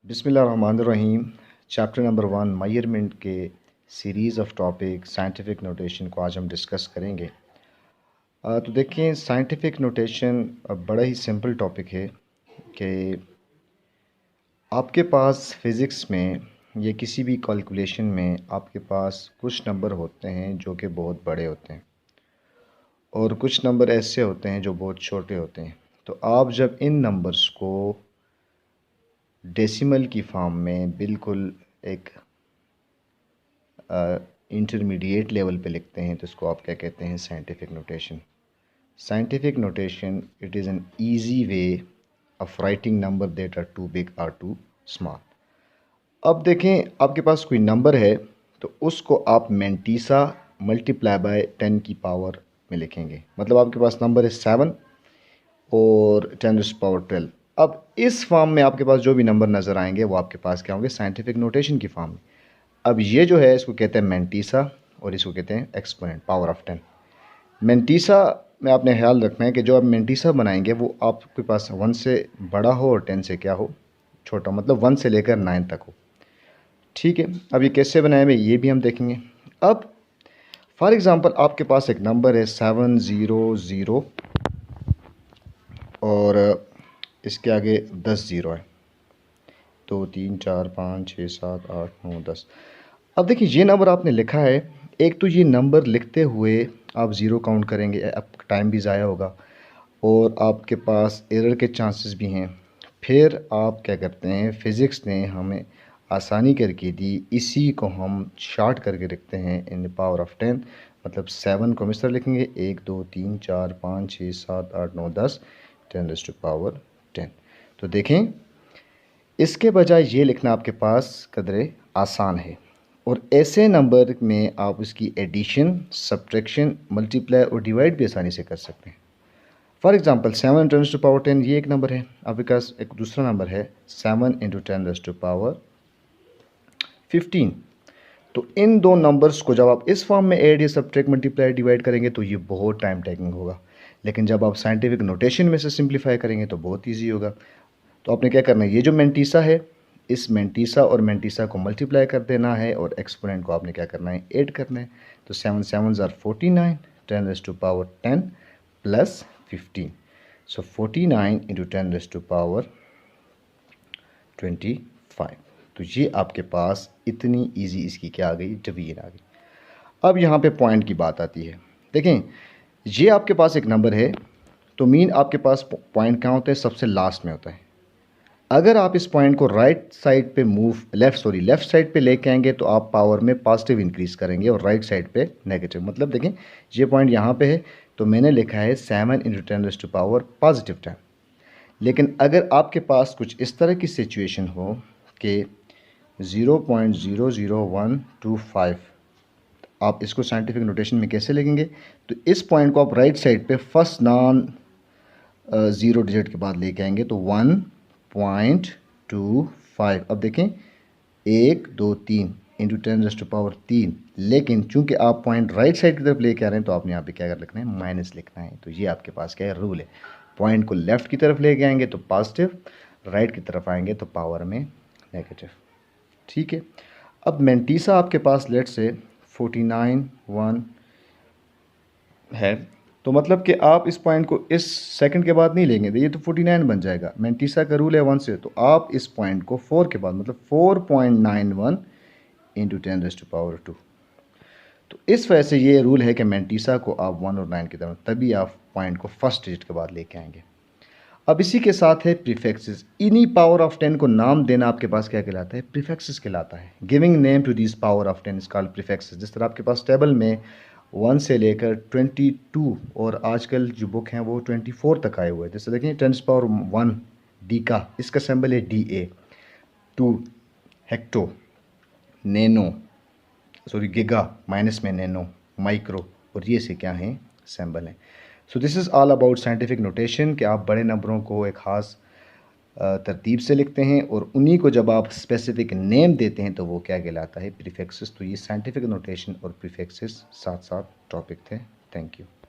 बिस्मिल्लाहिर्रहमानिर्रहीम। Chapter number 1 measurement के series of topic scientific notation को आज हम डिस्कस करेंगे। तो देखिए, साइंटिफिक नोटेशन बड़ा ही सिंपल टॉपिक है कि आपके पास फ़िज़िक्स में या किसी भी कैलकुलेशन में आपके पास कुछ नंबर होते हैं जो कि बहुत बड़े होते हैं और कुछ नंबर ऐसे होते हैं जो बहुत छोटे होते हैं। तो आप जब इन नंबर्स को डेसिमल की फॉर्म में बिल्कुल एक इंटरमीडिएट लेवल पे लिखते हैं तो इसको आप क्या कहते हैं? Scientific notation. Scientific notation, it is an easy way of writing number that are too big और टू स्मॉल। अब देखें, आपके पास कोई नंबर है तो उसको आप मेंटीसा मल्टीप्लाई बाय 10 की पावर में लिखेंगे। मतलब आपके पास नंबर है 7 और 10⁻12। अब इस फॉर्म में आपके पास जो भी नंबर नज़र आएंगे वो आपके पास क्या होंगे? साइंटिफिक नोटेशन की फॉर्म में। अब ये जो है इसको कहते हैं मेंटीसा और इसको कहते हैं एक्सपोनेंट पावर ऑफ 10। मेंटीसा में आपने ख्याल रखना है कि जो आप मेंटीसा बनाएंगे वो आपके पास 1 से बड़ा हो और 10 से क्या हो? छोटा। मतलब 1 से लेकर 9 तक हो। ठीक है, अब ये कैसे बनाए हुए ये भी हम देखेंगे। अब फॉर एग्ज़ाम्पल आपके पास एक नंबर है 700 और इसके आगे 10 ज़ीरो है। 2 3 4 5 6 7 8 9 10। अब देखिए, ये नंबर आपने लिखा है। एक तो ये नंबर लिखते हुए आप ज़ीरो काउंट करेंगे, अब टाइम भी ज़ाया होगा और आपके पास एरर के चांसेस भी हैं। फिर आप क्या करते हैं, फ़िज़िक्स ने हमें आसानी करके दी, इसी को हम शॉर्ट करके रखते हैं इन द पावर ऑफ 10। मतलब 7 को हम इस तरह लिखेंगे 1 2 3 4 5 6 7 8 9 10 10⁻10। तो देखें, इसके बजाय ये लिखना आपके पास कदरे आसान है और ऐसे नंबर में आप उसकी एडिशन, सब्ट्रैक्शन, मल्टीप्लाई और डिवाइड भी आसानी से कर सकते हैं। फॉर एग्ज़ाम्पल 7 × 10 ये एक नंबर है। आपके पास एक दूसरा नंबर है 7 × 10⁻15। तो इन दो नंबर्स को जब आप इस फॉर्म में ऐड या सब्ट्रैक्ट, मल्टीप्लाई, डिवाइड करेंगे तो ये बहुत टाइम टेकिंग होगा, लेकिन जब आप साइंटिफिक नोटेशन में से सिंप्लीफाई करेंगे तो बहुत ईजी होगा। तो आपने क्या करना है, ये जो मेंटीसा है इस मेंटीसा और मेंटीसा को मल्टीप्लाई कर देना है और एक्सपोनेंट को आपने क्या करना है? ऐड करना है। तो 7 7 आर 49 10⁻10 प्लस 15। सो 49 × 10⁻25। तो ये आपके पास इतनी इजी इसकी क्या आ गई? डिवीजन आ गई। अब यहाँ पे पॉइंट की बात आती है। देखें, ये आपके पास एक नंबर है तो मीन आपके पास पॉइंट कहाँ होता है? सबसे लास्ट में होता है। अगर आप इस पॉइंट को राइट साइड पे लेफ़्ट साइड पे लेके आएंगे तो आप पावर में पॉजिटिव इंक्रीज़ करेंगे और राइट साइड पे नेगेटिव। मतलब देखें, ये पॉइंट यहाँ पे है तो मैंने लिखा है 7 × 10⁻10। लेकिन अगर आपके पास कुछ इस तरह की सिचुएशन हो कि 0.00125, आप इसको साइंटिफिक नोटेशन में कैसे लिखेंगे? तो इस पॉइंट को आप राइट साइड पे फर्स्ट नॉन ज़ीरो डिजिट के बाद लेके आएंगे तो 1.25। अब देखें 1 2 3 × 10⁻3, लेकिन चूंकि आप पॉइंट राइट साइड की तरफ लेके आ रहे हैं तो आपने यहाँ पे क्या कर लिखना है? माइनस लिखना है। तो ये आपके पास क्या है? रूल है। पॉइंट को लेफ़्ट की तरफ लेके आएंगे तो पॉजिटिव, राइट की तरफ आएंगे तो पावर में नेगेटिव। ठीक है, अब मेंटीसा आपके पास लेट से 49 है तो मतलब कि आप इस पॉइंट को इस सेकंड के बाद नहीं लेंगे तो ये तो 49 बन जाएगा। मेंटीसा का रूल है 1 से, तो आप इस पॉइंट को 4 के बाद मतलब 4.91 × 10⁻2। तो इस वजह से ये रूल है कि मेंटीसा को आप 1 और 9 की तरफ, तभी आप पॉइंट को फर्स्ट डिजिट के बाद लेके आएंगे। अब इसी के साथ है प्रीफिक्सेस। इन्हीं पावर ऑफ 10 को नाम देना आपके पास क्या कहलाता है? प्रीफिक्सेस कहलाता है। Giving name to this power of 10 is called prefixes. जिस तरह आपके पास टेबल में 1 से लेकर 22 और आजकल जो बुक हैं वो 24 तक आए हुए हैं। जैसे देखें 10⁻1 डीका, इसका सिंबल है DA। 2 hecto, nano, sorry giga, minus में नैनो, माइक्रो, और ये से क्या हैं? सिंबल हैं। So this is all about scientific notation कि आप बड़े नंबरों को एक ख़ास तरतीब से लिखते हैं और उन्हीं को जब आप स्पेसिफिक नेम देते हैं तो वो क्या कहलाता है? प्रीफिक्सेस। तो ये साइंटिफिक नोटेशन और प्रीफिक्सेस साथ साथ टॉपिक थे। Thank you.